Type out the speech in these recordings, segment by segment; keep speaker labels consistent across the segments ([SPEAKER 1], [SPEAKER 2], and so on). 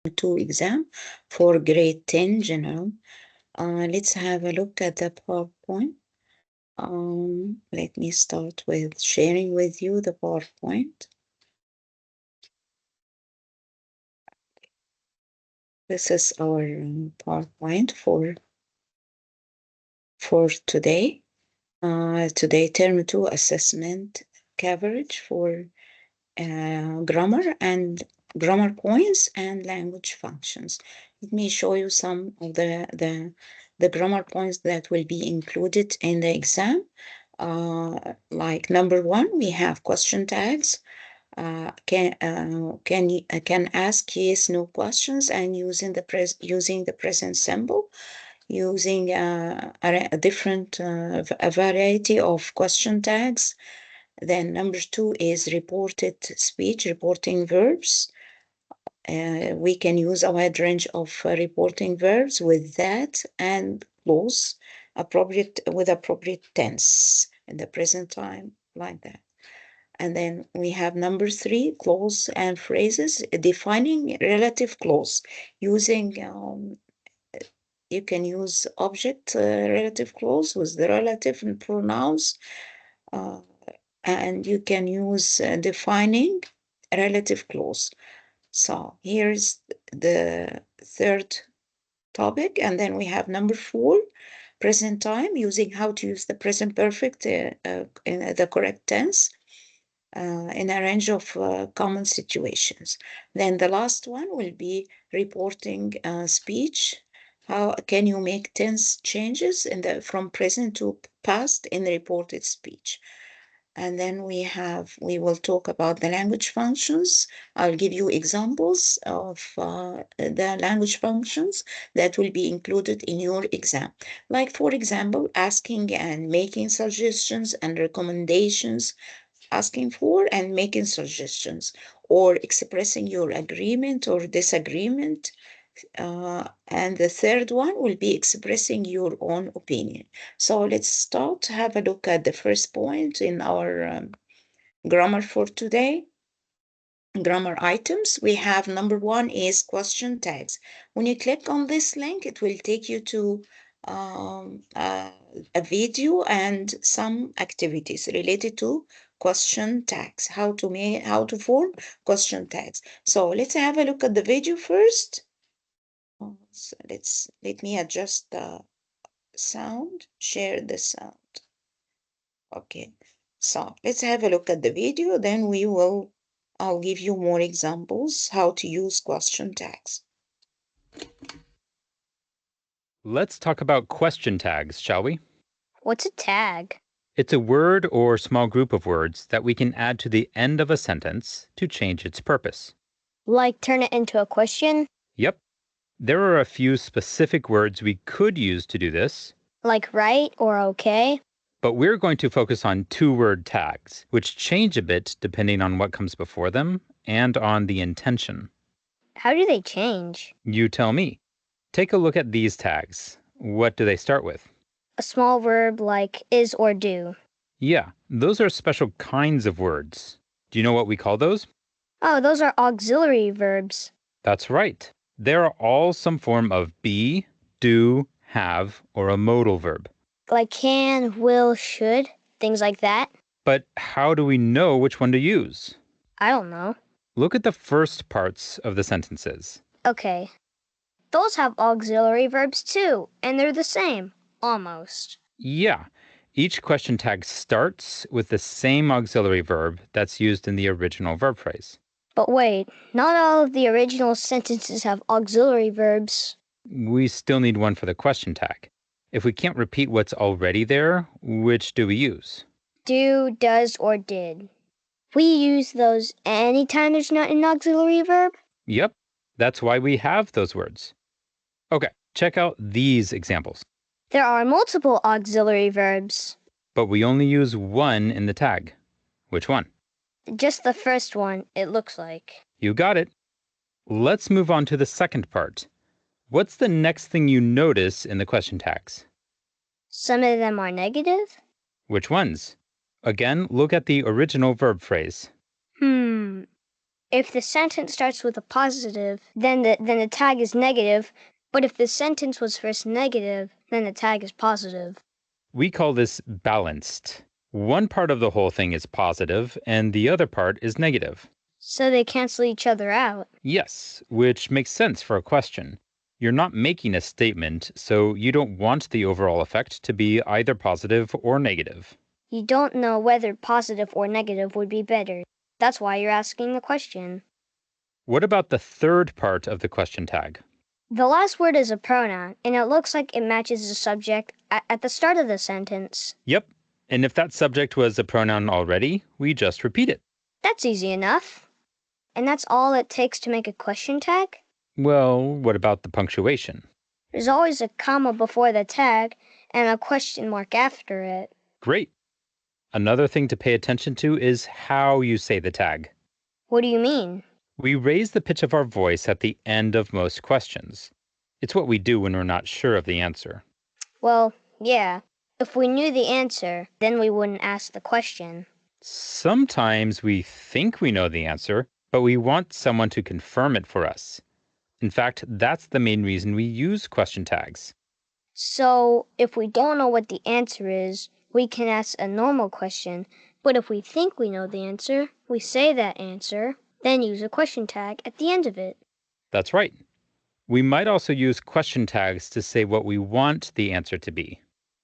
[SPEAKER 1] 2 exam for grade 10 general. Let's have a look at the PowerPoint. Let me start with sharing with you the PowerPoint. This is our PowerPoint for today. Today, term 2 assessment coverage for grammar and grammar points and language functions. Let me show you some of the grammar points that will be included in the exam. Like number 1, we have question tags. Can ask yes no questions and using the present symbol, using a different a variety of question tags. Then number 2 is reported speech, reporting verbs. We can use a wide range of reporting verbs with that and clause with appropriate tense in the present time, like that. And then we have number 3, clause and phrases, defining relative clause using you can use object relative clause with the relative and pronouns, and you can use defining relative clause. So here's the third topic. And then we have number 4, present time, using how to use the present perfect in the correct tense in a range of common situations. Then the last one will be reporting speech. How can you make tense changes from present to past in the reported speech? And then we will talk about the language functions. I'll give you examples of the language functions that will be included in your exam. Like, for example, asking and making suggestions and recommendations, asking for and making suggestions, or expressing your agreement or disagreement. And the third one will be expressing your own opinion. So let's start to have a look at the first point in our grammar for today. Grammar items. We have number 1 is question tags. When you click on this link, it will take you to a video and some activities related to question tags, how to form question tags. So let's have a look at the video first. So let me adjust the sound, share the sound. Okay, so let's have a look at the video, then I'll give you more examples how to use question tags.
[SPEAKER 2] Let's talk about question tags, shall we?
[SPEAKER 3] What's a tag?
[SPEAKER 2] It's a word or small group of words that we can add to the end of a sentence to change its purpose.
[SPEAKER 3] Like turn it into a question?
[SPEAKER 2] Yep. There are a few specific words we could use to do this.
[SPEAKER 3] Like right or okay?
[SPEAKER 2] But we're going to focus on 2-word tags, which change a bit depending on what comes before them and on the intention.
[SPEAKER 3] How do they change?
[SPEAKER 2] You tell me. Take a look at these tags. What do they start with?
[SPEAKER 3] A small verb like is or do.
[SPEAKER 2] Yeah, those are special kinds of words. Do you know what we call those?
[SPEAKER 3] Oh, those are auxiliary verbs.
[SPEAKER 2] That's right. They're all some form of be, do, have, or a modal verb.
[SPEAKER 3] Like can, will, should, things like that.
[SPEAKER 2] But how do we know which one to use?
[SPEAKER 3] I don't know.
[SPEAKER 2] Look at the first parts of the sentences.
[SPEAKER 3] Okay. Those have auxiliary verbs too, and they're the same. Almost.
[SPEAKER 2] Yeah, each question tag starts with the same auxiliary verb that's used in the original verb phrase.
[SPEAKER 3] But wait, not all of the original sentences have auxiliary verbs.
[SPEAKER 2] We still need one for the question tag. If we can't repeat what's already there, which do we use?
[SPEAKER 3] Do, does, or did. We use those anytime there's not an auxiliary verb?
[SPEAKER 2] Yep, that's why we have those words. Okay, check out these examples.
[SPEAKER 3] There are multiple auxiliary verbs.
[SPEAKER 2] But we only use one in the tag. Which one?
[SPEAKER 3] Just the first one, it looks like.
[SPEAKER 2] You got it. Let's move on to the second part. What's the next thing you notice in the question tags?
[SPEAKER 3] Some of them are negative?
[SPEAKER 2] Which ones? Again, look at the original verb phrase.
[SPEAKER 3] If the sentence starts with a positive, then the tag is negative, but if the sentence was first negative, then the tag is positive.
[SPEAKER 2] We call this balanced. One part of the whole thing is positive, and the other part is negative.
[SPEAKER 3] So they cancel each other out.
[SPEAKER 2] Yes, which makes sense for a question. You're not making a statement, so you don't want the overall effect to be either positive or negative.
[SPEAKER 3] You don't know whether positive or negative would be better. That's why you're asking the question.
[SPEAKER 2] What about the third part of the question tag?
[SPEAKER 3] The last word is a pronoun, and it looks like it matches the subject at the start of the sentence.
[SPEAKER 2] Yep, and if that subject was a pronoun already, we just repeat it.
[SPEAKER 3] That's easy enough. And that's all it takes to make a question tag?
[SPEAKER 2] Well, what about the punctuation?
[SPEAKER 3] There's always a comma before the tag and a question mark after it.
[SPEAKER 2] Great. Another thing to pay attention to is how you say the tag.
[SPEAKER 3] What do you mean?
[SPEAKER 2] We raise the pitch of our voice at the end of most questions. It's what we do when we're not sure of the answer.
[SPEAKER 3] Well, yeah. If we knew the answer, then we wouldn't ask the question.
[SPEAKER 2] Sometimes we think we know the answer, but we want someone to confirm it for us. In fact, that's the main reason we use question tags.
[SPEAKER 3] So, if we don't know what the answer is, we can ask a normal question, but if we think we know the answer, we say that answer, then use a question tag at the end of it.
[SPEAKER 2] That's right. We might also use question tags to say what we want the answer to be.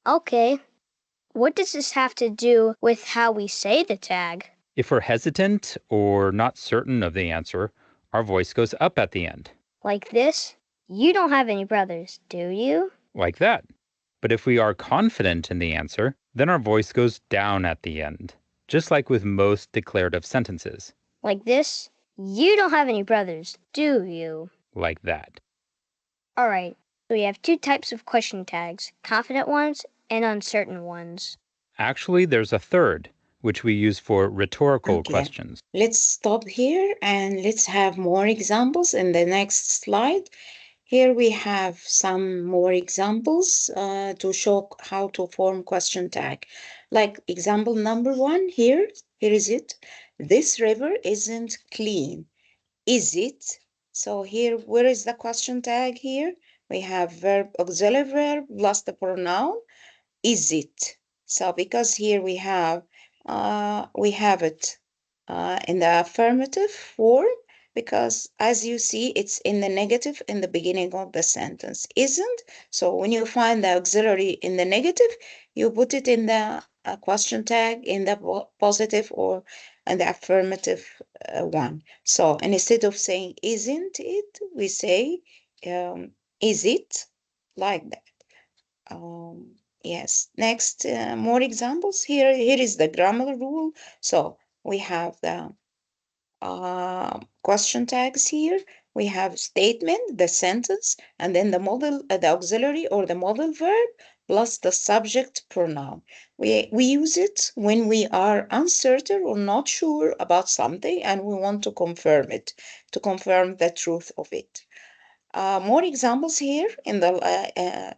[SPEAKER 3] Okay. What does this have to do with how we say the tag?
[SPEAKER 2] If we're hesitant or not certain of the answer, our voice goes up at the end.
[SPEAKER 3] Like this? You don't have any brothers, do you?
[SPEAKER 2] Like that. But if we are confident in the answer, then our voice goes down at the end, just like with most declarative sentences.
[SPEAKER 3] Like this? You don't have any brothers, do you?
[SPEAKER 2] Like that.
[SPEAKER 3] All right. So we have two types of question tags, confident ones and uncertain ones.
[SPEAKER 2] Actually, there's a third, which we use for rhetorical
[SPEAKER 1] Okay.
[SPEAKER 2] questions.
[SPEAKER 1] Let's stop here and let's have more examples in the next slide. Here we have some more examples to show how to form question tag. Like example number 1 here is it. This river isn't clean. Is it? So here, where is the question tag here? We have verb, auxiliary verb plus the pronoun. Is it? So because here we have it in the affirmative form, because as you see, it's in the negative in the beginning of the sentence. Isn't? So when you find the auxiliary in the negative, you put it in the question tag in the positive or in the affirmative one. So instead of saying isn't it, we say is it, like that. Yes. Next, more examples. Here is the grammar rule. So we have the question tags here. We have statement, the sentence, and then the model, the auxiliary or the modal verb, plus the subject pronoun. We use it when we are uncertain or not sure about something, and we want to confirm it, to confirm the truth of it. More examples here in the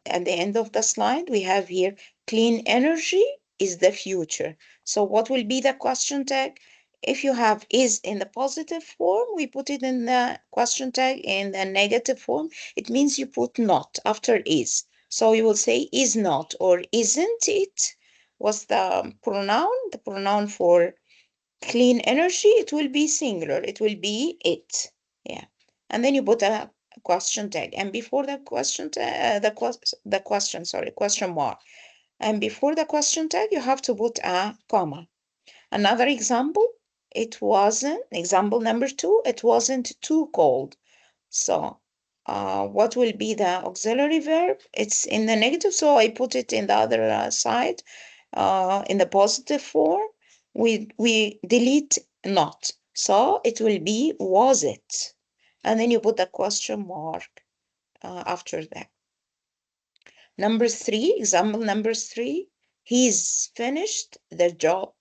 [SPEAKER 1] at the end of the slide. We have here clean energy is the future. So what will be the question tag? If you have is in the positive form, we put it in the question tag. In the negative form, it means you put not after is. So you will say is not or isn't it. What's the pronoun? The pronoun for clean energy, it will be singular. It will be it. Yeah. And then you put a question tag, and before the question tag, question mark, and before the question tag you have to put a comma. Another example, it wasn't, example number 2, it wasn't too cold. So what will be the auxiliary verb? It's in the negative, so I put it in the other side. In the positive form, we delete not, so it will be was it, and then you put a question mark after that. Number 3, example number 3, he's finished the job,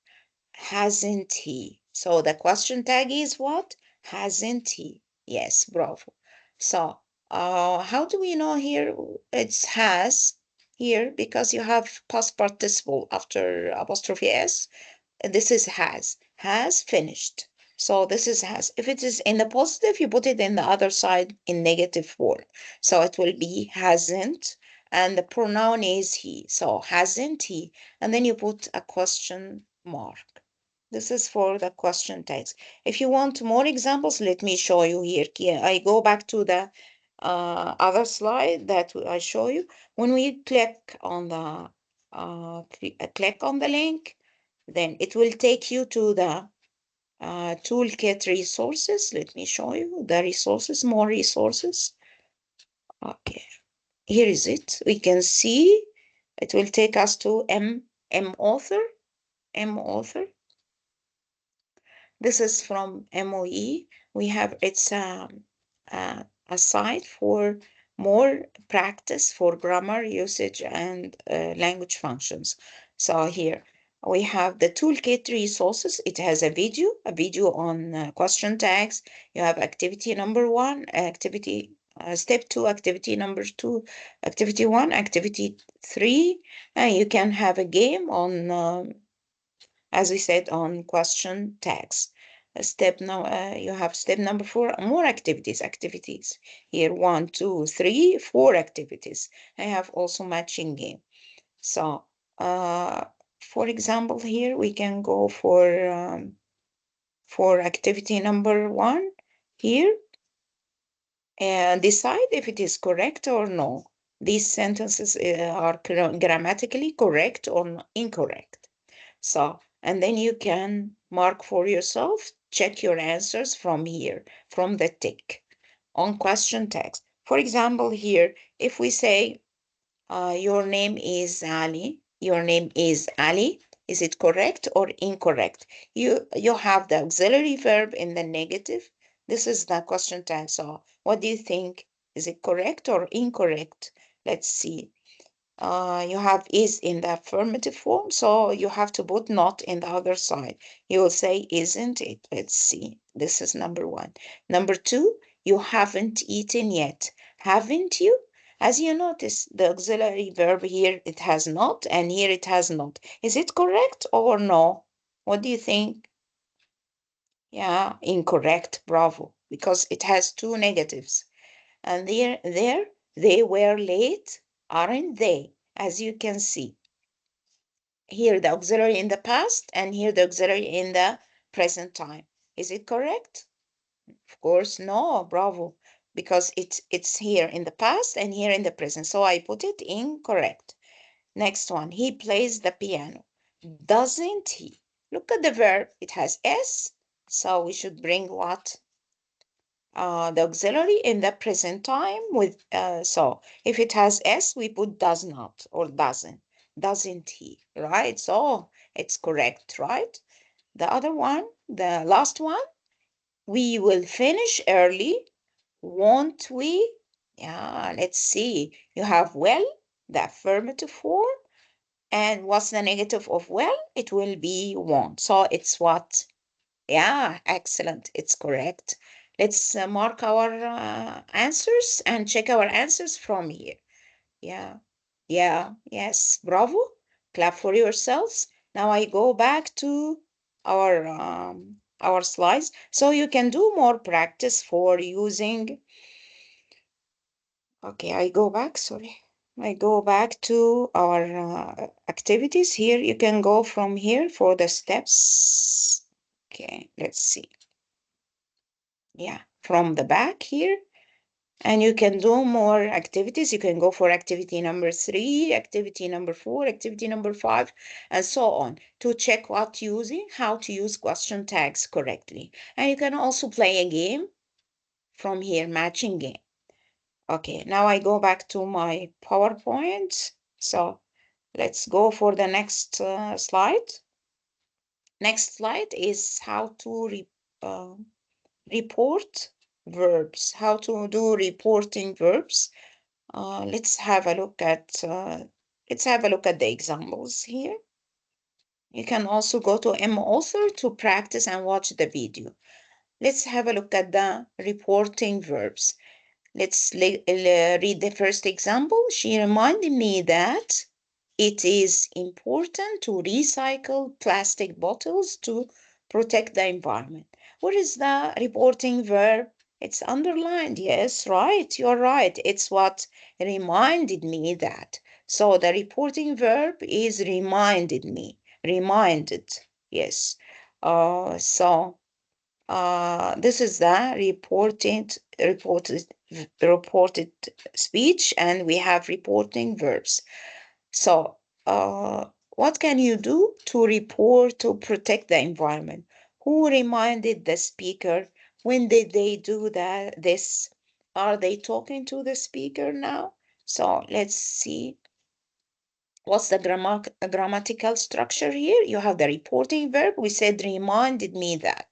[SPEAKER 1] hasn't he? So the question tag is what? Hasn't he? Yes, bravo. So how do we know here it's has here? Because you have past participle after apostrophe s. This is has finished. So this is has. If it is in the positive, you put it in the other side in negative form. So it will be hasn't, and the pronoun is he. So hasn't he, and then you put a question mark. This is for the question tags. If you want more examples, let me show you here. I go back to the other slide that I show you. When we click on the link, then it will take you to the toolkit resources. Let me show you the resources, more resources. Okay, here is it. We can see it will take us to M-Author. This is from MOE. We have, it's a site for more practice for grammar usage and language functions. So here we have the toolkit resources. It has a video on question tags. You have activity number 1, activity step 2, activity number 2, activity 1, activity 3, and you can have a game on as we said, on question tags. You have step number 4, more activities. Here, 1, 2, 3, 4 activities. I have also matching game. So, for example, here we can go for activity number 1 here and decide if it is correct or no. These sentences are grammatically correct or incorrect. So, and then you can mark for yourself, check your answers from here, from the tick on question tags. For example, here, if we say, your name is Ali, is it correct or incorrect? You have the auxiliary verb in the negative. This is the question tag. So what do you think? Is it correct or incorrect? Let's see. You have is in the affirmative form, so you have to put not in the other side. You will say, isn't it? Let's see. This is number 1. Number 2, you haven't eaten yet. Haven't you? As you notice, the auxiliary verb here, it has not, and here it has not. Is it correct or no? What do you think? Yeah, incorrect. Bravo. Because it has 2 negatives. And there, they were late, aren't they? As you can see. Here the auxiliary in the past and here the auxiliary in the present time. Is it correct? Of course, no, bravo. Because it's here in the past and here in the present. So I put it incorrect. Next one, he plays the piano. Doesn't he? Look at the verb. It has S. So we should bring what? The auxiliary in the present time with, so if it has S, we put does not or doesn't he, right? So it's correct, right? The other one, the last one, we will finish early, won't we? Yeah, let's see. You have well, the affirmative form, and what's the negative of well? It will be won't. So it's what? Yeah, excellent. It's correct. Let's mark our answers and check our answers from here. Yeah, yes, bravo. Clap for yourselves. Now I go back to our slides so you can do more practice for using. Okay, I go back, sorry. I go back to our activities here. You can go from here for the steps. Okay, let's see. Yeah, from the back here. And you can do more activities. You can go for activity number 3, activity number 4, activity number 5, and so on to check how to use question tags correctly. And you can also play a game from here, matching game. Okay, now I go back to my PowerPoint. So let's go for the next slide. Next slide is how to report verbs, how to do reporting verbs. Let's have a look at the examples here. You can also go to MAuthor to practice and watch the video. Let's have a look at the reporting verbs. Let's read the first example. She reminded me that it is important to recycle plastic bottles to protect the environment. What is the reporting verb? It's underlined. Yes, right. You're right. It's what reminded me that. So the reporting verb is reminded me. Reminded. Yes. This is the reported speech, and we have reporting verbs. So, what can you do to report to protect the environment? Who reminded the speaker? When did they do that? This? Are they talking to the speaker now? So let's see. What's the grammatical structure here? You have the reporting verb. We said reminded me that.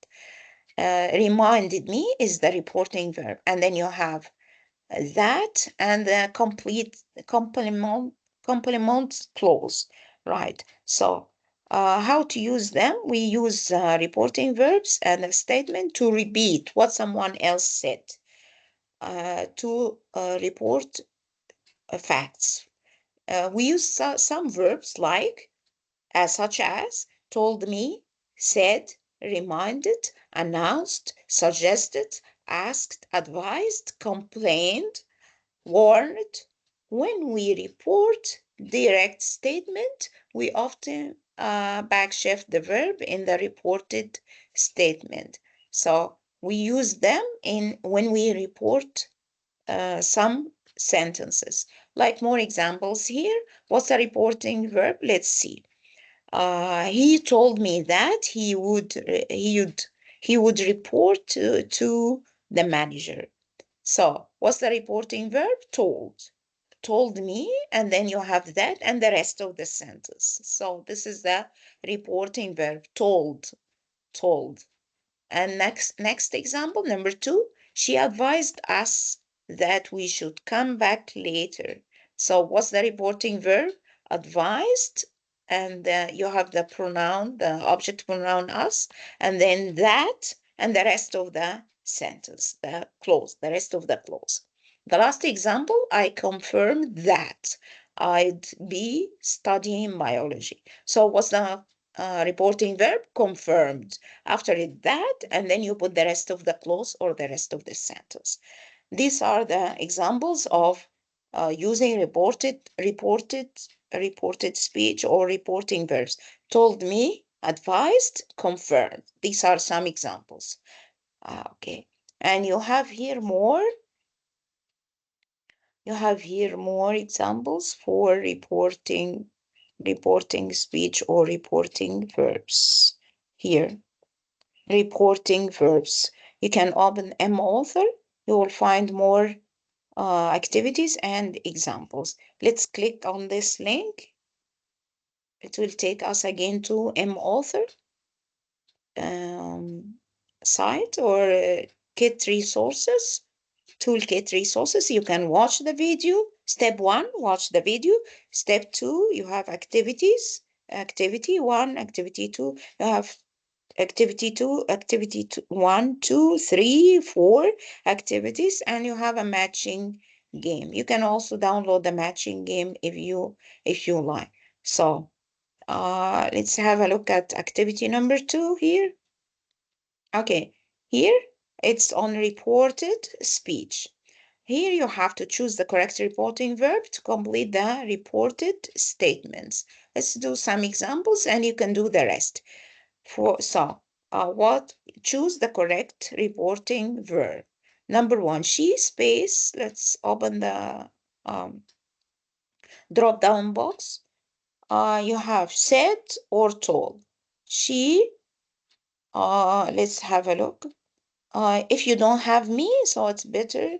[SPEAKER 1] Reminded me is the reporting verb. And then you have that and the complete complement clause, right? So how to use them? We use reporting verbs and a statement to repeat what someone else said, to report facts. We use some verbs like such as told me, said, reminded, announced, suggested, asked, advised, complained, warned. When we report direct statement, we often backshift the verb in the reported statement. So we use them when we report some sentences. Like more examples here. What's a reporting verb? Let's see. He told me that he would report to the manager. So what's the reporting verb? Told me, and then you have that and the rest of the sentence. So this is the reporting verb, told. And next example, number 2, she advised us that we should come back later. So what's the reporting verb? Advised, and you have the pronoun, the object pronoun us, and then that, and the rest of the sentence, the rest of the clause. The last example, I confirmed that I'd be studying biology. So what's the reporting verb? Confirmed. After it, that, and then you put the rest of the clause or the rest of the sentence. These are the examples of using reported speech or reporting verbs. Told me, advised, confirmed. These are some examples. Okay. And you have here more examples for reporting speech or reporting verbs. Here, reporting verbs. You can open mAuthor. You will find more activities and examples. Let's click on this link. It will take us again to mAuthor site or Kit Resources. Toolkit resources. You can watch the video. Step 1, watch the video. Step 2, you have activities. Activity 1, activity 2. You have activity 2, activity 1, 2, 3, 4 activities, and you have a matching game. You can also download the matching game if you like. So let's have a look at activity number 2 here. Okay, here it's on reported speech. Here you have to choose the correct reporting verb to complete the reported statements. Let's do some examples and you can do the rest. Choose the correct reporting verb. Number 1, she space. Let's open the drop down box. You have said or told. She, let's have a look. If you don't have me, so it's better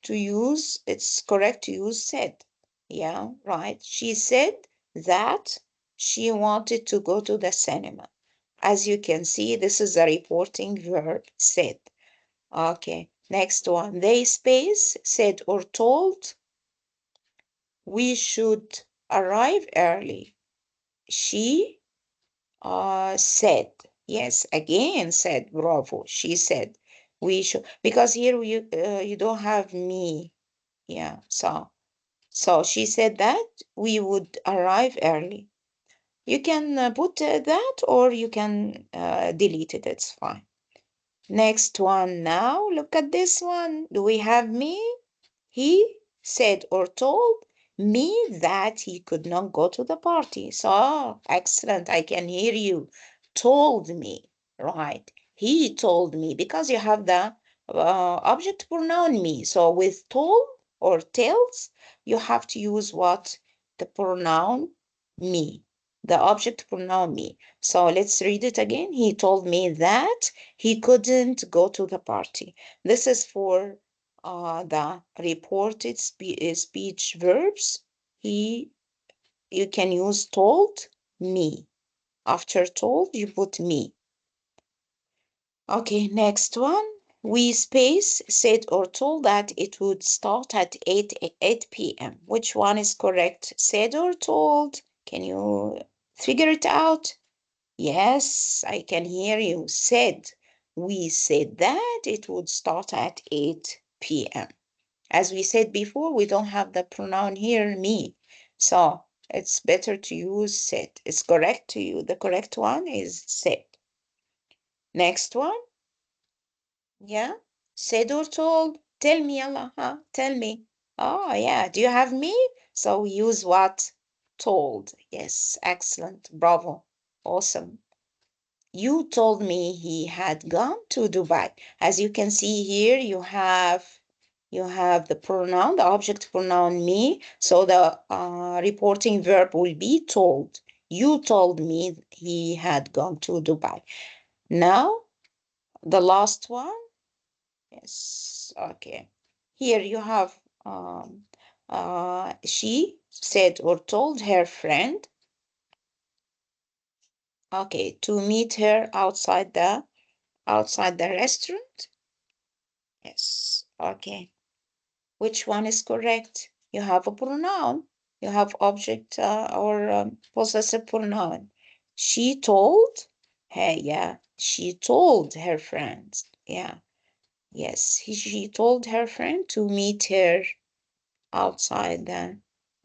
[SPEAKER 1] to use, it's correct to use said. Yeah, right. She said that she wanted to go to the cinema. As you can see, this is a reporting verb, said. Okay, next one. They space, said or told, we should arrive early. She said. Yes, again said, bravo. She said, we should, because here you don't have me. Yeah, so she said that we would arrive early. You can put that or you can delete it, it's fine. Next one now. Look at this one. Do we have me? He said or told me that he could not go to the party. So, excellent. I can hear you. Told me, right? He told me because you have the object pronoun me. So, with told or tells, you have to use what? The pronoun me. The object pronoun me. So, let's read it again. He told me that he couldn't go to the party. This is for the reported speech verbs. You can use told me. After told, you put me. Okay, next one. We space said or told that it would start at 8 p.m. Which one is correct? Said or told? Can you figure it out? Yes, I can hear you. Said. We said that it would start at 8 p.m. As we said before, we don't have the pronoun here, me. So it's better to use said. It's correct to you. The correct one is said. Next one. Yeah. Said or told. Tell me, Allah. Huh? Tell me. Oh, yeah. Do you have me? So we use what? Told. Yes. Excellent. Bravo. Awesome. You told me he had gone to Dubai. As you can see here, you have the pronoun, the object pronoun me. So the reporting verb will be told. You told me he had gone to Dubai. Now, the last one. Yes, okay. Here you have she said or told her friend, okay, to meet her outside the restaurant. Yes, okay. Which one is correct? You have a pronoun. You have object or possessive pronoun. She told. Hey, yeah. She told her friends. Yeah. Yes. She told her friend to meet her outside the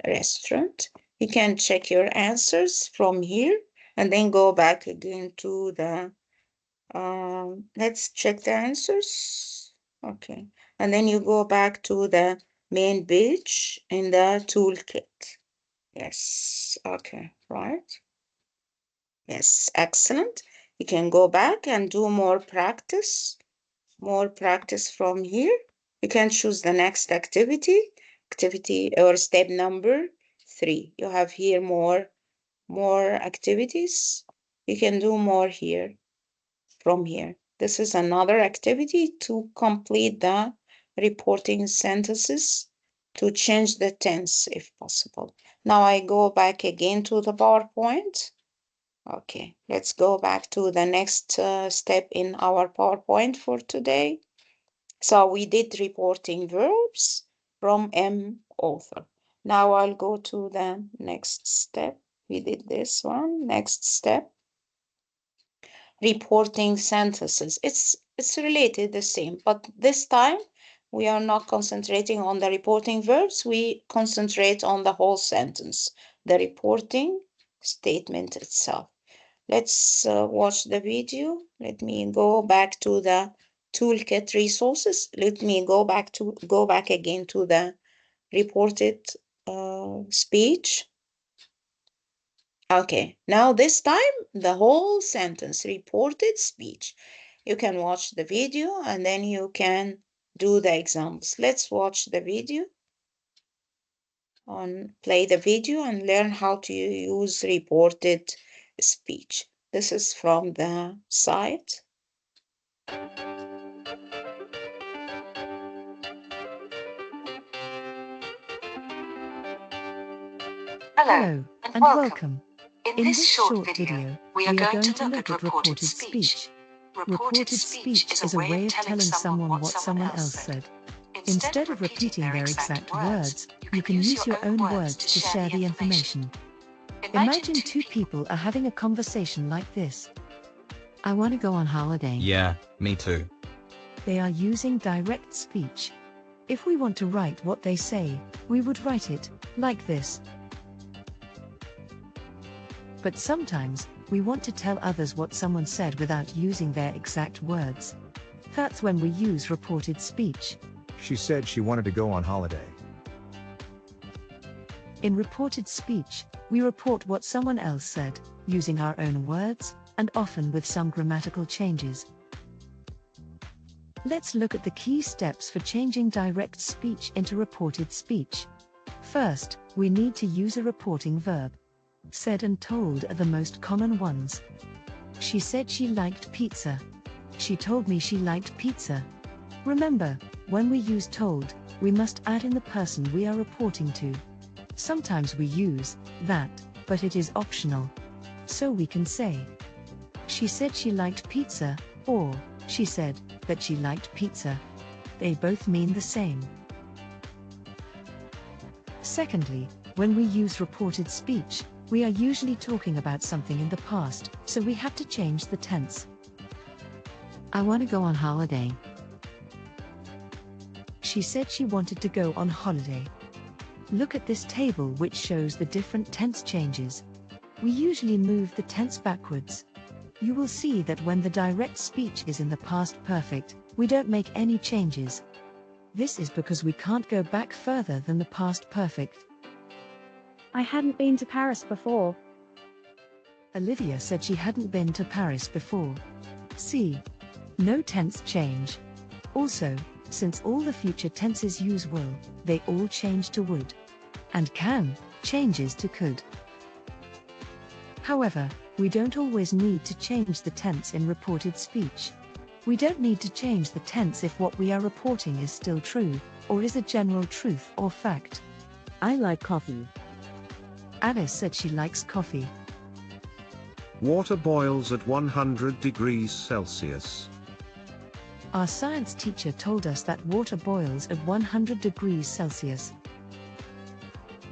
[SPEAKER 1] restaurant. You can check your answers from here and then go back again to the let's check the answers. Okay. And then you go back to the main page in the toolkit. Yes. Okay. Right. Yes. Excellent. You can go back and do more practice from here. You can choose the next activity or step number 3. You have here more activities. You can do more here from here. This is another activity to complete the reporting sentences, to change the tense if possible. Now I go back again to the PowerPoint. Okay, let's go back to the next step in our PowerPoint for today. So we did reporting verbs from M author. Now I'll go to the next step. We did this one. Next step. Reporting sentences. It's related the same, but this time we are not concentrating on the reporting verbs. We concentrate on the whole sentence, the reporting statement itself. Let's watch the video. Let me go back to the toolkit resources. Let me go back again to the reported speech. Okay, now this time the whole sentence, reported speech. You can watch the video and then you can do the examples. Let's watch the video. Play the video and learn how to use reported speech. This is from the site.
[SPEAKER 4] Hello and welcome. In this short video, we are going to look at reported speech. Reported speech is a way of telling someone what someone else said. Instead of repeating their exact words, you can use your own words to share the information. Imagine two people are having a conversation like this.
[SPEAKER 5] I want to go on holiday.
[SPEAKER 6] Yeah, me too.
[SPEAKER 5] They are using direct speech. If we want to write what they say, we would write it like this. But sometimes, we want to tell others what someone said without using their exact words. That's when we use reported speech.
[SPEAKER 6] She said she wanted to go on holiday.
[SPEAKER 5] In reported speech, we report what someone else said, using our own words, and often with some grammatical changes. Let's look at the key steps for changing direct speech into reported speech. First, we need to use a reporting verb. Said and told are the most common ones. She said she liked pizza. She told me she liked pizza. Remember, when we use told, we must add in the person we are reporting to. Sometimes we use that, but it is optional. So we can say, she said she liked pizza, or she said that she liked pizza. They both mean the same. Secondly, when we use reported speech, we are usually talking about something in the past, so we have to change the tense. I want to go on holiday. She said she wanted to go on holiday. Look at this table which shows the different tense changes. We usually move the tense backwards. You will see that when the direct speech is in the past perfect, we don't make any changes. This is because we can't go back further than the past perfect.
[SPEAKER 7] I hadn't been to Paris before.
[SPEAKER 5] Olivia said she hadn't been to Paris before. See? No tense change. Also, since all the future tenses use will, they all change to would. And can changes to could. However, we don't always need to change the tense in reported speech. We don't need to change the tense if what we are reporting is still true, or is a general truth or fact.
[SPEAKER 7] I like coffee.
[SPEAKER 5] Alice said she likes coffee.
[SPEAKER 8] Water boils at 100 degrees Celsius.
[SPEAKER 5] Our science teacher told us that water boils at 100 degrees Celsius.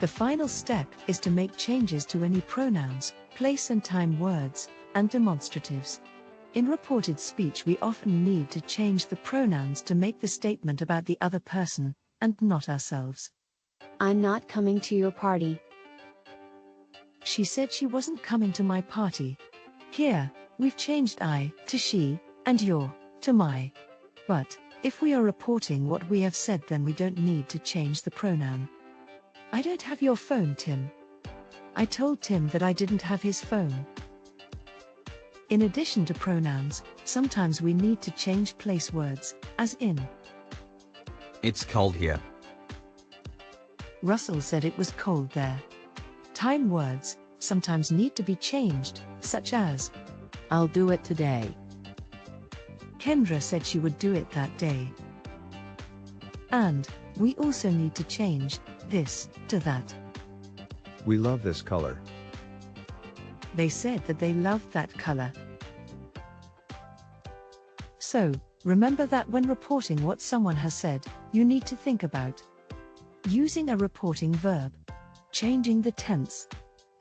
[SPEAKER 5] The final step is to make changes to any pronouns, place and time words, and demonstratives. In reported speech, we often need to change the pronouns to make the statement about the other person, and not ourselves.
[SPEAKER 7] I'm not coming to your party.
[SPEAKER 5] She said she wasn't coming to my party. Here, we've changed I to she, and your to my. But, if we are reporting what we have said, then we don't need to change the pronoun. I don't have your phone, Tim. I told Tim that I didn't have his phone. In addition to pronouns, sometimes we need to change place words, as in.
[SPEAKER 9] It's cold here.
[SPEAKER 5] Russell said it was cold there. Time words sometimes need to be changed, such as,
[SPEAKER 7] I'll do it today.
[SPEAKER 5] Kendra said she would do it that day. And, we also need to change this to that.
[SPEAKER 6] We love this color.
[SPEAKER 5] They said that they loved that color. So, remember that when reporting what someone has said, you need to think about using a reporting verb, changing the tense,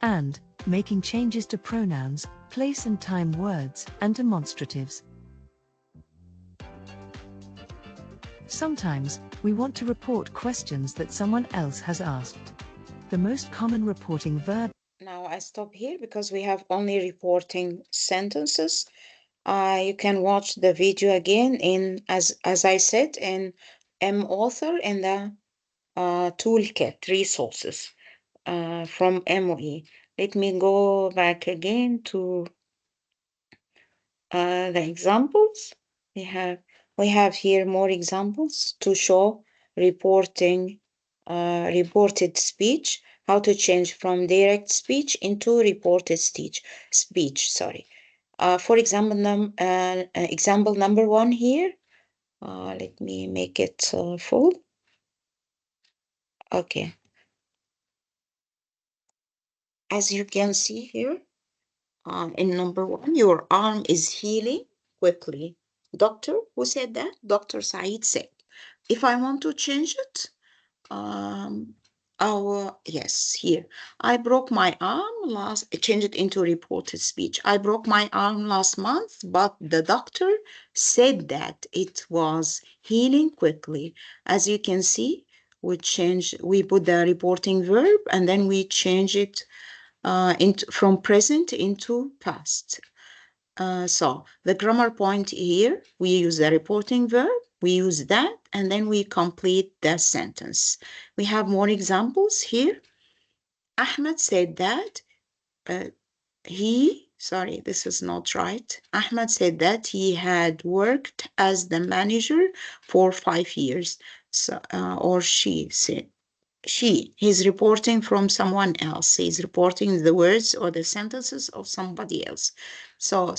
[SPEAKER 5] and making changes to pronouns, place and time words, and demonstratives. Sometimes, we want to report questions that someone else has asked. The most common reporting verb.
[SPEAKER 1] Now I stop here because we have only reporting sentences. You can watch the video again in, as I said, in MAuthor in the toolkit resources from MOE. Let me go back again to the examples. We have here more examples to show reported speech, how to change from direct speech into reported speech. For example, example number 1 here. Let me make it full. Okay. As you can see here, in number 1, your arm is healing quickly. Doctor, who said that? Dr. Saeed said. If I want to change it, yes, here. I broke my arm change it into reported speech. I broke my arm last month, but the doctor said that it was healing quickly. As you can see, we put the reporting verb and then we change it from present into past. So the grammar point here, we use the reporting verb, we use that, and then we complete the sentence. We have more examples here. Ahmed said that this is not right. Ahmed said that he had worked as the manager for 5 years. So, or she said, he's reporting from someone else. He's reporting the words or the sentences of somebody else. So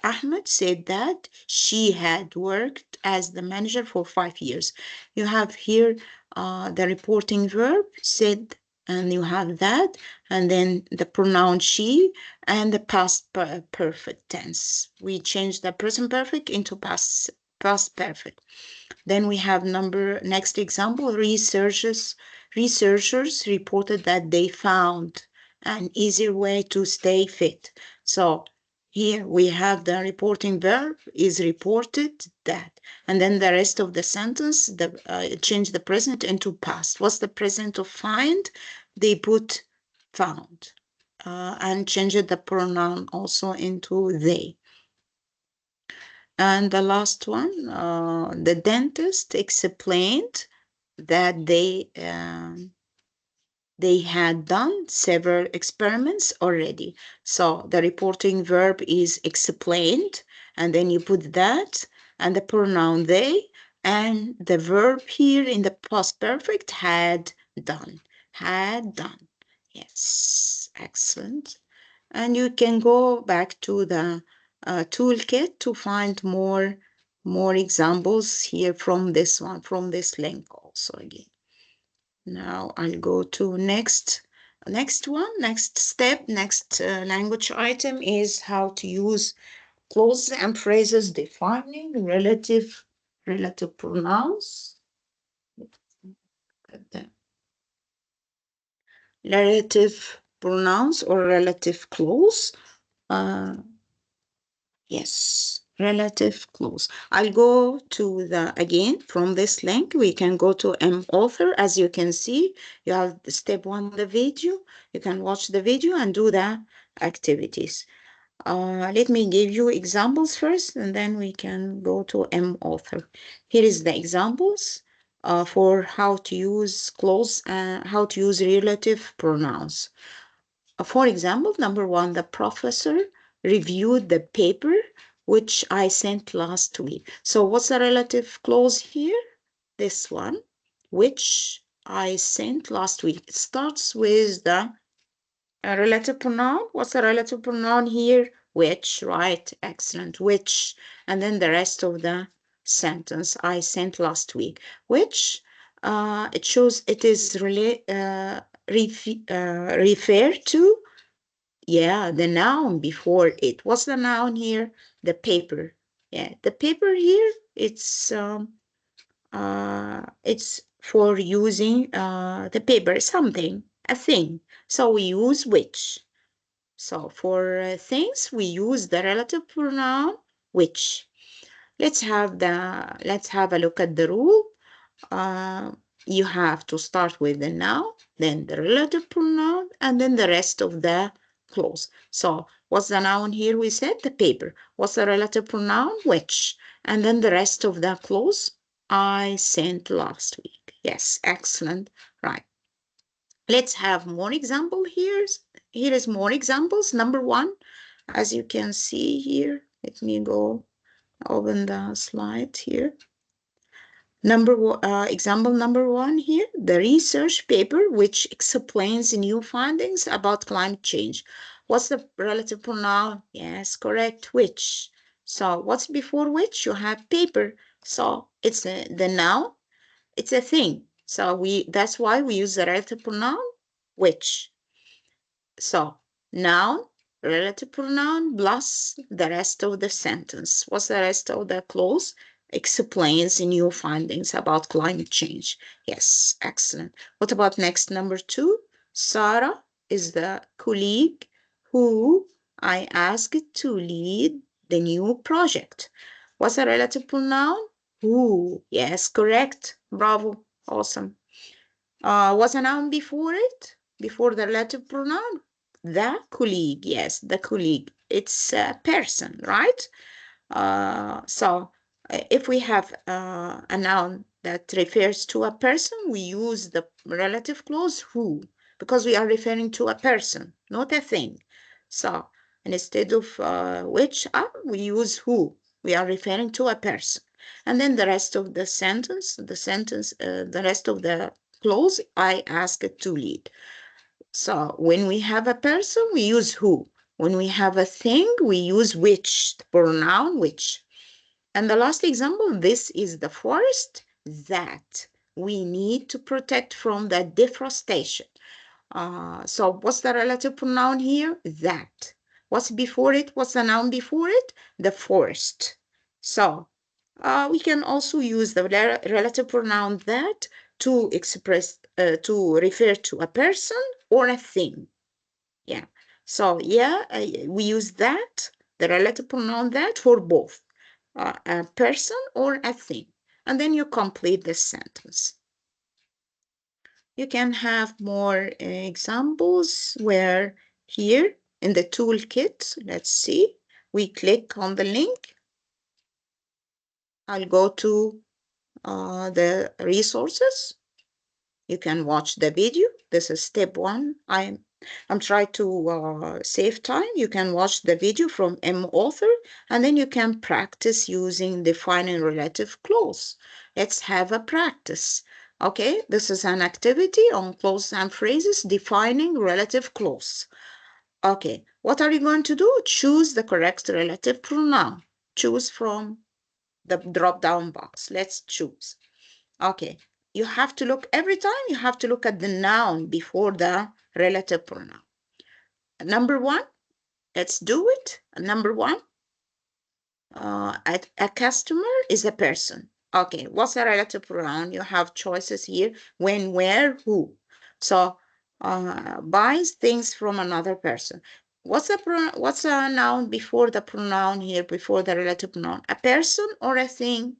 [SPEAKER 1] Ahmed said that she had worked as the manager for 5 years. You have here the reporting verb said, and you have that, and then the pronoun she and the past perfect tense. We changed the present perfect into past perfect. Then we have next example, researchers reported that they found an easier way to stay fit. So here we have the reporting verb is reported that, and then the rest of the sentence, change the present into past. What's the present of find? They put found, and changed the pronoun also into they. And the last one, the dentist explained that they had done several experiments already. So the reporting verb is explained, and then you put that and the pronoun they, and the verb here in the past perfect had done. Yes, excellent. And you can go back to the toolkit to find more examples here from this one, from this link also again. Now I'll go to next step, next language item is how to use clauses and phrases defining relative pronouns. Relative pronouns or relative clause. Yes, relative clause. I'll go to again, from this link, we can go to mAuthor. As you can see, you have step 1, the video. You can watch the video and do the activities. Let me give you examples first, and then we can go to mAuthor. Here is the examples for how to use clause and how to use relative pronouns. For example, number 1, the professor reviewed the paper which I sent last week. So what's the relative clause here? This one, which I sent last week. It starts with the relative pronoun. What's the relative pronoun here? Which, right? Excellent. Which. And then the rest of the sentence, I sent last week. Which, it shows it is referred to, the noun before it. What's the noun here? The paper. Yeah, the paper here, it's for using the paper, something, a thing. So we use which. So for things, we use the relative pronoun which. Let's have a look at the rule. You have to start with the noun, then the relative pronoun, and then the rest of the clause. So what's the noun here? We said the paper. What's the relative pronoun? Which. And then the rest of the clause, I sent last week. Yes, excellent. Right. Let's have more example here. Here is more examples. Number 1, as you can see here, let me go open the slide here. Example number 1 here, the research paper which explains new findings about climate change. What's the relative pronoun? Yes, correct, which. So what's before which? You have paper. So it's the noun, it's a thing. So that's why we use the relative pronoun which. So noun, relative pronoun plus the rest of the sentence. What's the rest of the clause? Explains new findings about climate change. Yes, excellent. What about next, number 2? Sarah is the colleague who I asked to lead the new project. What's the relative pronoun? Who. Yes, correct. Bravo. Awesome. What's a noun before it? Before the relative pronoun? The colleague. Yes, the colleague. it's a person, right? So if we have a noun that refers to a person, we use the relative clause who, because we are referring to a person, not a thing. So instead of which we use who. We are referring to a person. And then the rest of the sentence, the rest of the clause, I ask it to lead. So when we have a person, we use who. When we have a thing, we use which, the pronoun which. And the last example, this is the forest that we need to protect from the deforestation. So what's the relative pronoun here? That. What's before it? What's the noun before it? The forest. So we can also use the relative pronoun that to express, to refer to a person or a thing. Yeah. So yeah, we use that, the relative pronoun that, for both a person or a thing. And then you complete the sentence. You can have more examples where here in the toolkit, let's see, we click on the link. I'll go to the resources. You can watch the video. This is step 1. I'm trying to save time. You can watch the video from mAuthor, and then you can practice using defining relative clause. Let's have a practice. Okay, this is an activity on clauses and phrases defining relative clause. Okay, what are you going to do? Choose the correct relative pronoun. Choose from the drop-down box. Let's choose. Okay, you have to look, every time you have to look at the noun before the relative pronoun. Number 1, let's do it. Number 1, a customer is a person. Okay, what's a relative pronoun? You have choices here: when, where, who. So buys things from another person. What's a noun before the pronoun here, before the relative pronoun? A person or a thing?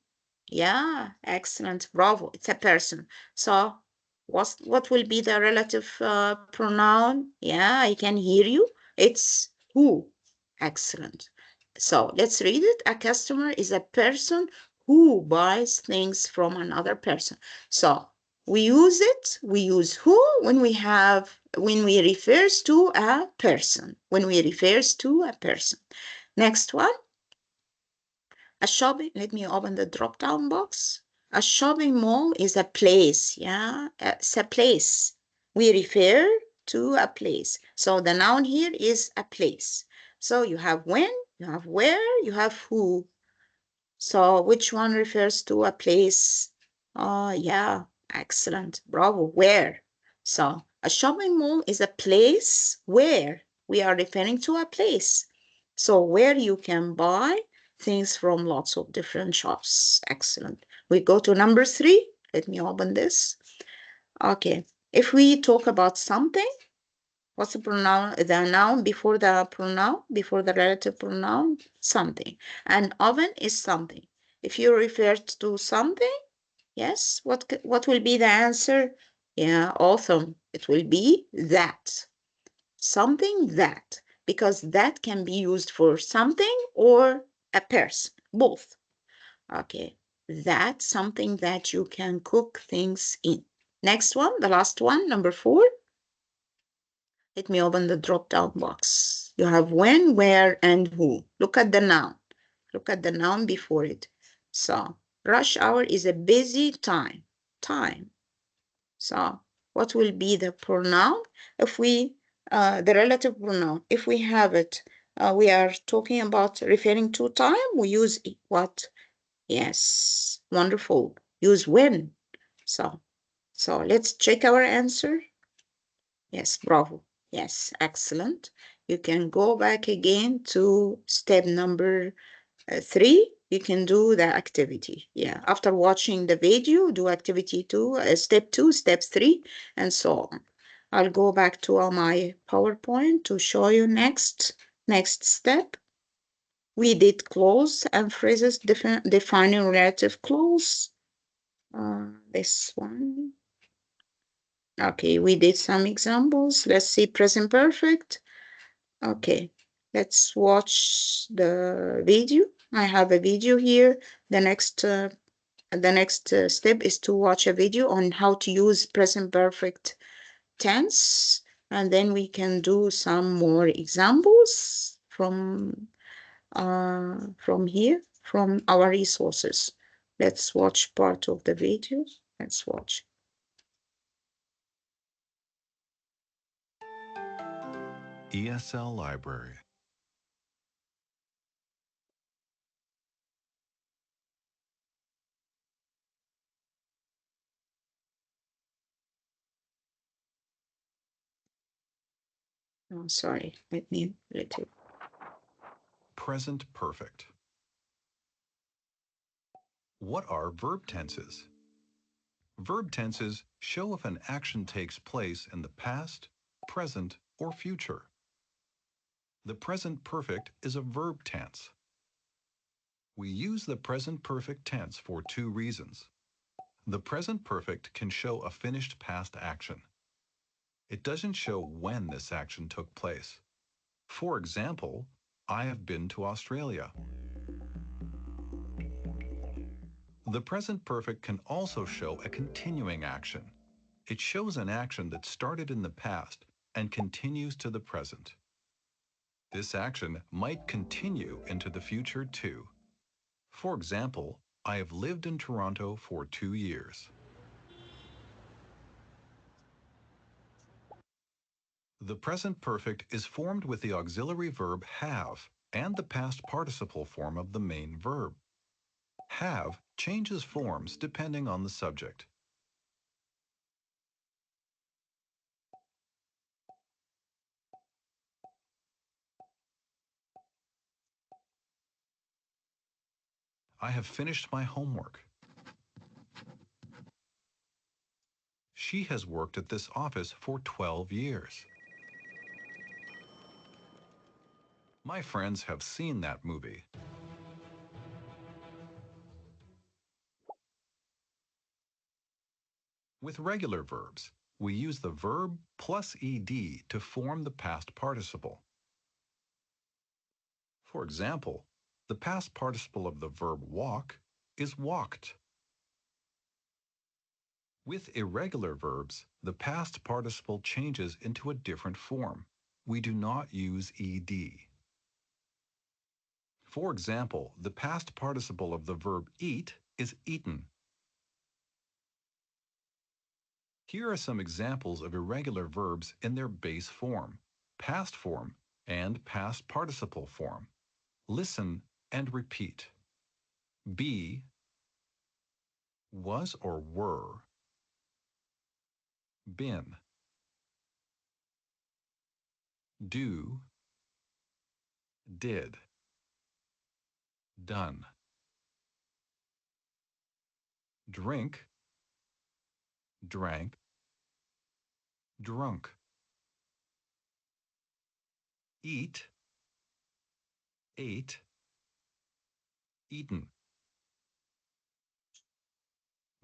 [SPEAKER 1] Yeah, excellent. Bravo. It's a person. So what will be the relative pronoun? Yeah, I can hear you. It's who. Excellent. So let's read it. A customer is a person who buys things from another person. So we use it. We use who when we refers to a person. When we refers to a person. Next one. A shopping, let me open the drop-down box. A shopping mall is a place, yeah? It's a place. We refer to a place. So the noun here is a place. So you have when, you have where, you have who. So which one refers to a place? Oh, yeah, excellent. Bravo. Where? So a shopping mall is a place where we are referring to a place. So where you can buy things from lots of different shops. Excellent. We go to number 3. Let me open this. Okay. If we talk about something, what's the pronoun? The noun before the pronoun, before the relative pronoun, something. An oven is something. If you refer to something, yes, what will be the answer? Yeah, awesome. It will be that. Something that, because that can be used for something or a person, both. Okay, that, something that you can cook things in. Next one, the last one, number 4. Let me open the drop-down box. You have when, where, and who. Look at the noun. Look at the noun before it. So, rush hour is a busy time. Time. So, what will be the pronoun? If we, the relative pronoun, if we have it, we are talking about referring to time, we use what? Yes, wonderful. Use when. So let's check our answer. Yes, bravo. Yes, excellent. You can go back again to step number 3. You can do the activity. Yeah, after watching the video, do activity 2, step 2, step 3, and so on. I'll go back to my PowerPoint to show you next step. We did clause and phrases defining relative clause. This one. Okay, we did some examples. Let's see present perfect. Okay, Let's watch the video. I have a video here. The next step is to watch a video on how to use present perfect tense, and then we can do some more examples from here, from our resources. Let's watch part of the video. Let's watch.
[SPEAKER 10] ESL Library.
[SPEAKER 1] Oh, sorry, let me let it.
[SPEAKER 10] Present perfect. What are verb tenses? Verb tenses show if an action takes place in the past, present, or future. The present perfect is a verb tense. We use the present perfect tense for two reasons. The present perfect can show a finished past action. It doesn't show when this action took place. For example, I have been to Australia. The present perfect can also show a continuing action. It shows an action that started in the past and continues to the present. This action might continue into the future too. For example, I have lived in Toronto for 2 years. The present perfect is formed with the auxiliary verb have and the past participle form of the main verb. Have changes forms depending on the subject. I have finished my homework. She has worked at this office for 12 years. My friends have seen that movie. With regular verbs, we use the verb plus ed to form the past participle. For example, the past participle of the verb walk is walked. With irregular verbs, the past participle changes into a different form. We do not use ed. For example, the past participle of the verb eat is eaten. Here are some examples of irregular verbs in their base form, past form, and past participle form. Listen and repeat. Be, was or were, been. Do, did, done. Drink, drank, drunk. Eat, ate, eaten.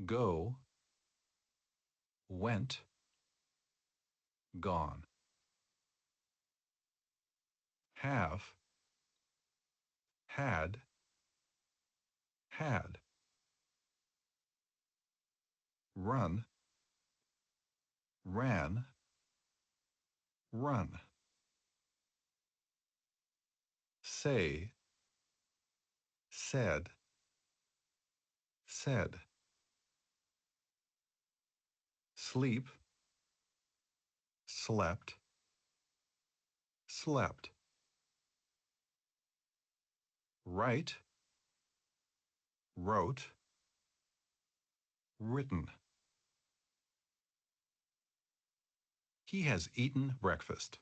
[SPEAKER 10] Go, went, gone. Have, had, had. Run, ran, run. Say, said, said. Sleep, slept, slept. Write, wrote, written. He has eaten breakfast.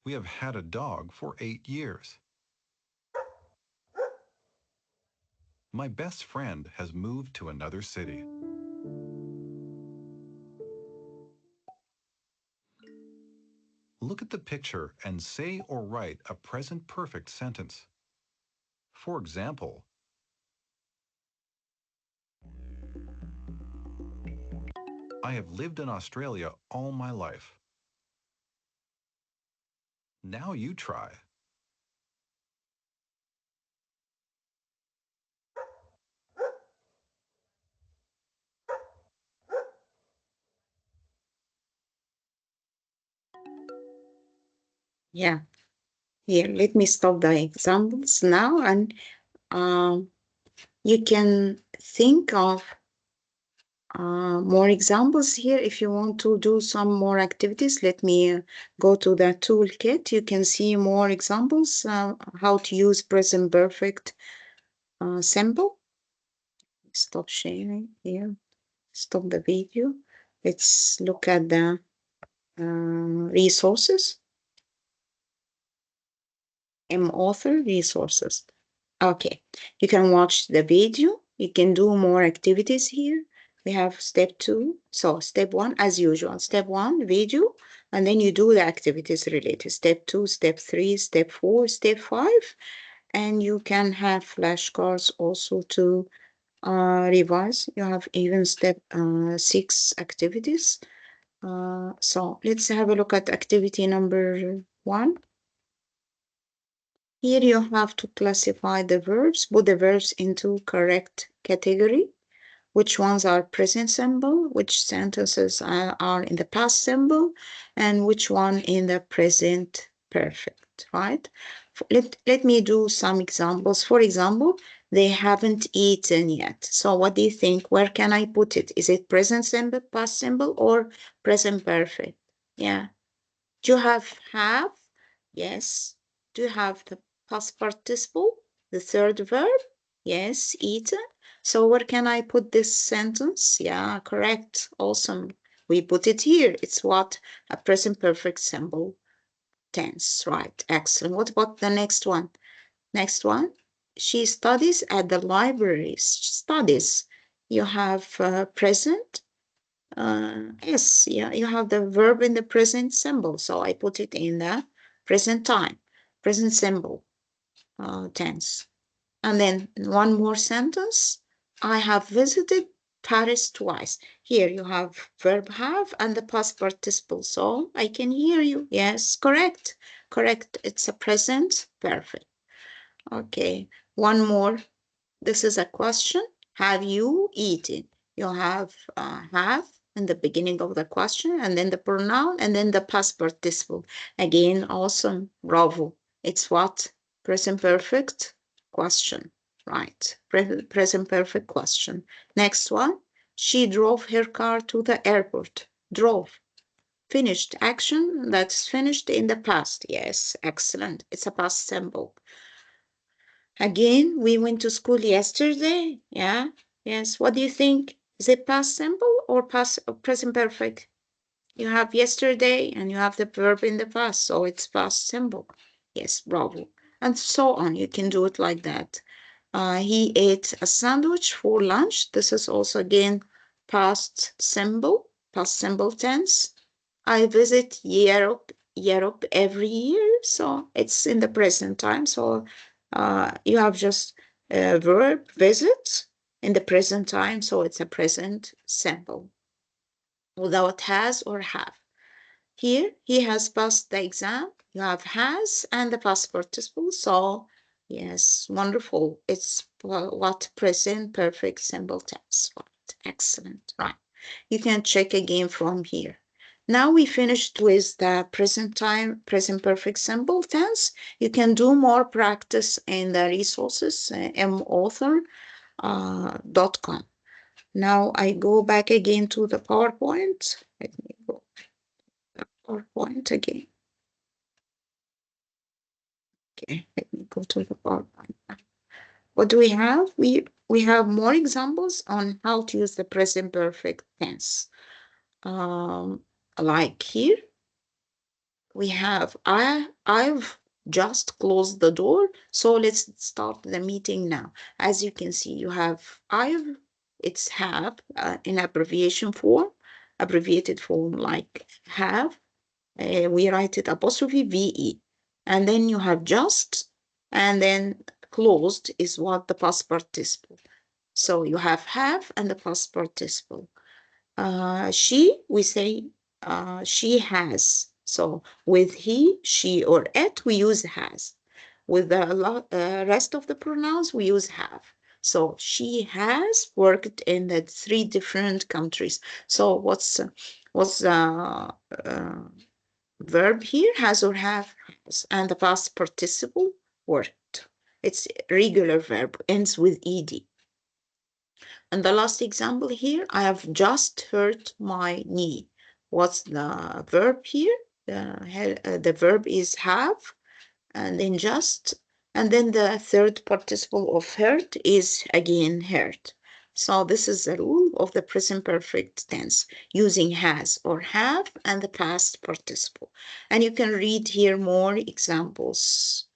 [SPEAKER 10] We have had a dog for 8 years. My best friend has moved to another city. Look at the picture and say or write a present perfect sentence. For example, I have lived in Australia all my life. Now you try.
[SPEAKER 1] Yeah. Here, let me stop the examples now, and you can think of more examples here. If you want to do some more activities, let me go to the toolkit. You can see more examples, how to use present perfect simple. Stop sharing here. Stop the video. Let's look at the resources. M-Author resources. Okay, you can watch the video. You can do more activities here. We have step 2. So step 1, as usual, step 1, video, and then you do the activities related. Step 2, step 3, step 4, step 5, and you can have flashcards also to revise. You have even step 6 activities. So let's have a look at activity number 1. Here you have to classify the verbs, put the verbs into correct category. Which ones are present simple, which sentences are in the past simple, and which one in the present perfect, right? Let me do some examples. For example, they haven't eaten yet. So what do you think? Where can I put it? Is it present simple, past simple, or present perfect? Yeah. Do you have? Yes. Do you have the past participle, the third verb? Yes, eaten. So where can I put this sentence? Yeah, correct. Awesome. We put it here. It's what? A present perfect simple tense, right? Excellent. What about the next one? Next one. She studies at the library. Studies. You have present. Yes, yeah, you have the verb in the present simple. So I put it in the present time, present simple tense. And then one more sentence. I have visited Paris twice. Here you have verb have and the past participle. So I can hear you. Yes, correct. Correct. It's a present perfect. Okay, one more. This is a question. Have you eaten? You have in the beginning of the question, and then the pronoun, and then the past participle. Again, awesome. Bravo. It's what? Present perfect question. Right. Present perfect question. Next one. She drove her car to the airport. Drove. Finished action that's finished in the past. Yes, excellent. It's a past simple. Again, we went to school yesterday. Yeah. Yes. What do you think? Is it past simple or past or present perfect? You have yesterday and you have the verb in the past, so it's past simple. Yes, bravo. And so on. You can do it like that. He ate a sandwich for lunch. This is also again past simple tense. I visit Europe every year, so it's in the present time. So you have just a verb visit in the present time, so it's a present simple without has or have. Here, he has passed the exam. You have has and the past participle. So, yes, wonderful. It's what present perfect simple tense. Right. Excellent. Right. You can check again from here. Now we finished with the present time, present perfect simple tense. You can do more practice in the resources, mauthor.com. Now I go back again to the PowerPoint. Let me go to the PowerPoint again. Okay, let me go to the PowerPoint. What do we have? We have more examples on how to use the present perfect tense. Like here, we have I've just closed the door, so let's start the meeting now. As you can see, you have it's have in abbreviation form, abbreviated form like have. We write it apostrophe VE, and then you have just, and then closed is what the past participle. So you have and the past participle. She, we say she has. So with he, she, or it, we use has. With the rest of the pronouns, we use have. So she has worked in the 3 different countries. So what's the verb here? Has or have? Has. And the past participle, worked. It's regular verb, ends with ed. And the last example here, I have just hurt my knee. What's the verb here? The verb is have, and then just, and then the third participle of hurt is again hurt. So this is the rule of the present perfect tense, using has or have and the past participle. And you can read here more examples.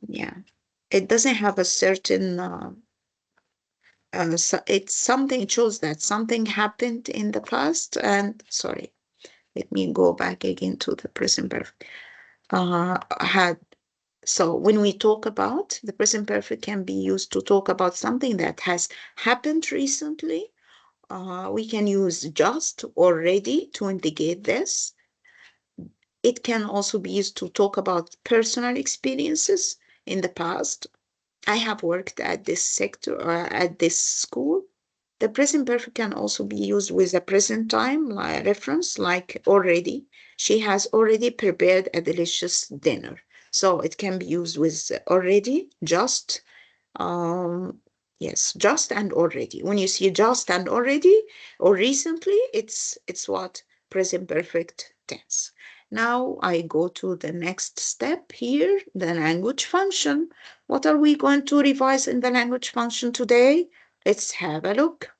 [SPEAKER 1] Yeah, it doesn't have a certain so it's something, it shows that something happened in the past. And sorry, let me go back again to the present perfect. So when we talk about the present perfect can be used to talk about something that has happened recently. We can use just, already to indicate this. It can also be used to talk about personal experiences in the past. I have worked at this sector or at this school. The present perfect can also be used with a present time reference, like already. She has already prepared a delicious dinner. So it can be used with already, just, yes, just and already. When you see just and already or recently, it's what? Present perfect tense. Now I go to the next step here, the language function. What are we going to revise in the language function today? Let's have a look.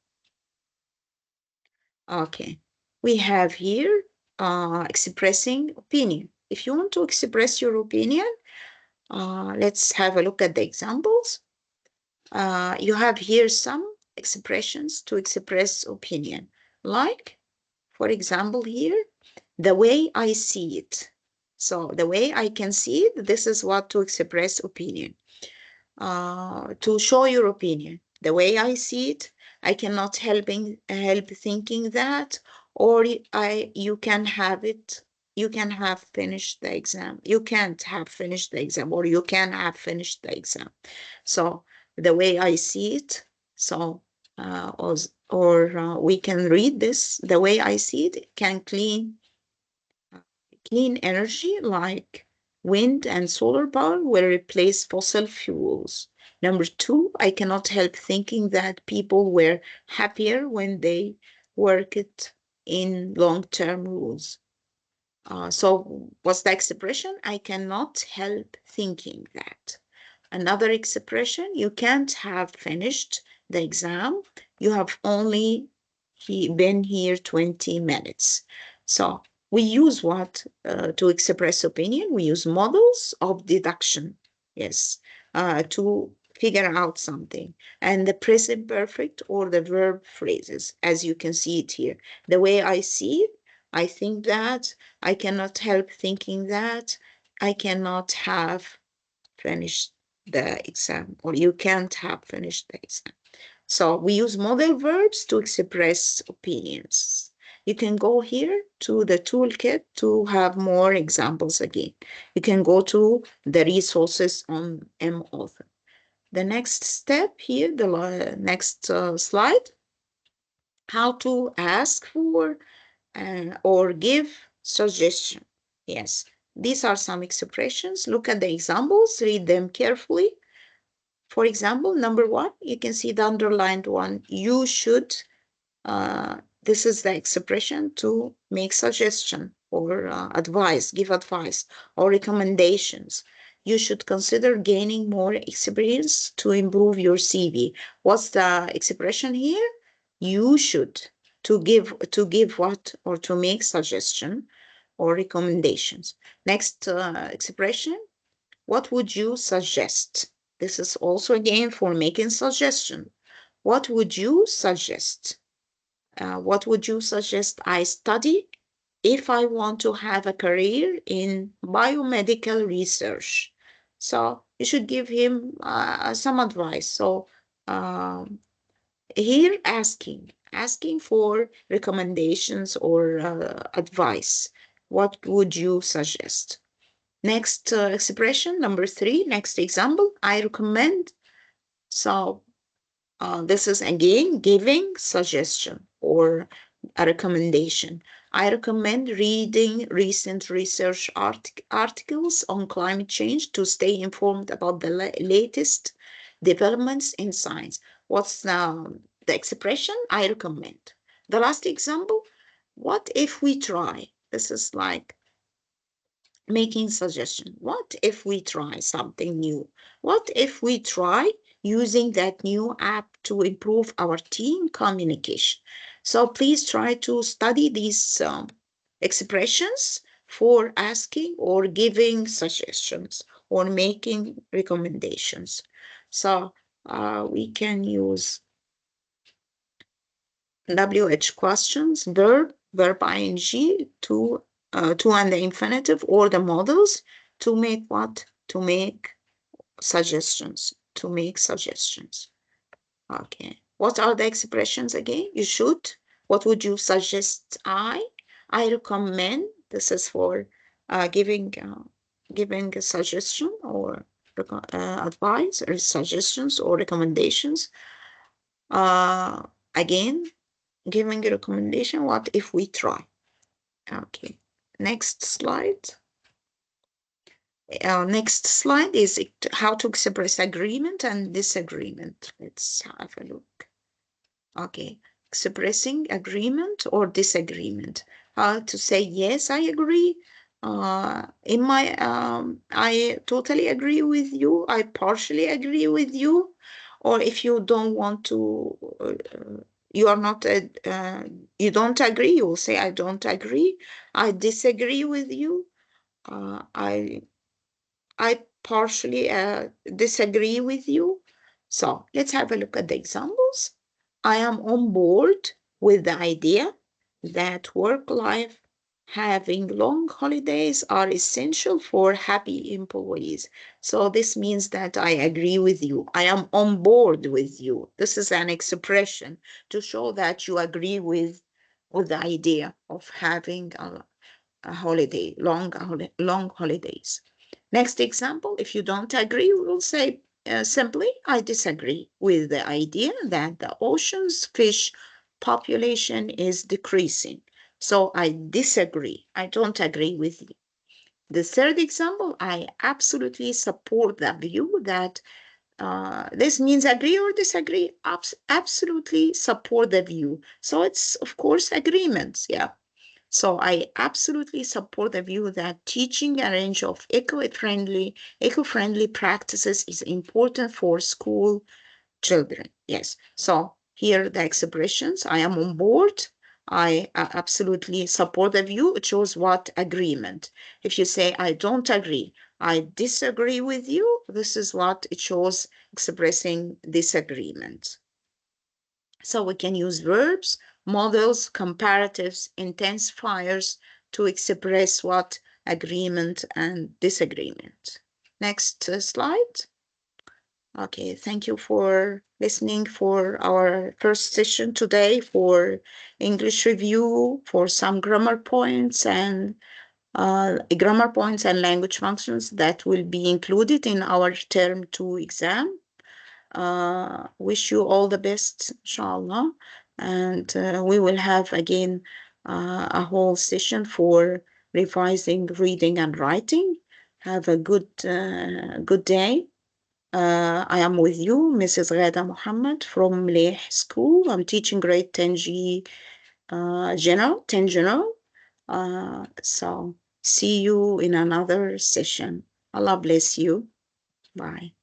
[SPEAKER 1] Okay, we have here expressing opinion. If you want to express your opinion, let's have a look at the examples. You have here some expressions to express opinion, like, for example, here, the way I see it. So the way I can see it, this is what to express opinion. To show your opinion. The way I see it, I cannot help thinking that, or you can have it, you can have finished the exam. You can't have finished the exam, or you can have finished the exam. So the way I see it, so we can read this, the way I see it can clean energy like wind and solar power will replace fossil fuels. Number 2, I cannot help thinking that people were happier when they worked in long-term rules. So what's the expression? I cannot help thinking that. Another expression, you can't have finished the exam. You have only been here 20 minutes. So we use what to express opinion? We use models of deduction, yes, to figure out something. And the present perfect or the verb phrases, as you can see it here. The way I see it, I think that, I cannot help thinking that, I cannot have finished the exam, or you can't have finished the exam. So we use model verbs to express opinions. You can go here to the toolkit to have more examples again. You can go to the resources on mAuthor. The next step here, the next slide, how to ask for or give suggestion. Yes, these are some expressions. Look at the examples, read them carefully. For example, number 1, you can see the underlined one. You should, this is the expression to make suggestion or advice, give advice or recommendations. You should consider gaining more experience to improve your CV. What's the expression here? You should, to give what, or to make suggestion or recommendations. Next expression, what would you suggest? This is also again for making suggestion. What would you suggest? What would you suggest I study if I want to have a career in biomedical research? So you should give him some advice. So here asking for recommendations or advice. what would you suggest? Next expression, number 3, next example, I recommend. So this is again giving suggestion or a recommendation. I recommend reading recent research articles on climate change to stay informed about the latest developments in science. What's the expression? I recommend. The last example, what if we try? This is like making suggestion. What if we try something new? What if we try using that new app to improve our team communication? So please try to study these expressions for asking or giving suggestions or making recommendations. So we can use WH questions, verb ing, to and the infinitive or the models to make what? To make suggestions. To make suggestions. Okay. What are the expressions again? You should. What would you suggest? I recommend. This is for giving a suggestion or advice or suggestions or recommendations. Again, giving a recommendation. What if we try? Okay, next slide. Next slide is how to express agreement and disagreement. Let's have a look. Okay, expressing agreement or disagreement. How to say yes, I agree. I totally agree with you. I partially agree with you. Or if you don't want to, you are not, you don't agree, you will say, I don't agree. I disagree with you. I partially disagree with you. So let's have a look at the examples. I am on board with the idea that work-life having long holidays are essential for happy employees. So this means that I agree with you. I am on board with you. This is an expression to show that you agree with the idea of having a holiday, long holidays. Next example, if you don't agree, we will say simply, I disagree with the idea that the ocean's fish population is decreasing. So I disagree. I don't agree with you. The third example, I absolutely support the view that this means agree or disagree. Absolutely support the view. So it's, of course, agreements. Yeah. So I absolutely support the view that teaching a range of eco-friendly practices is important for school children. Yes. So here are the expressions. I am on board. I absolutely support the view. It shows what? Agreement. If you say, I don't agree, I disagree with you, this is what it shows, expressing disagreement. So we can use verbs, models, comparatives, intensifiers to express what? Agreement and disagreement. Next slide. Okay, thank you for listening for our first session today for English review, for some grammar points and language functions that will be included in our term 2 exam. Wish you all the best, inshallah. And we will have again a whole session for revising reading and writing. Have a good day. I am with you, Mrs. Ghada Muhammad from Mleh School. I'm teaching grade 10G general, 10 general. So see you in another session. Allah bless you. Bye.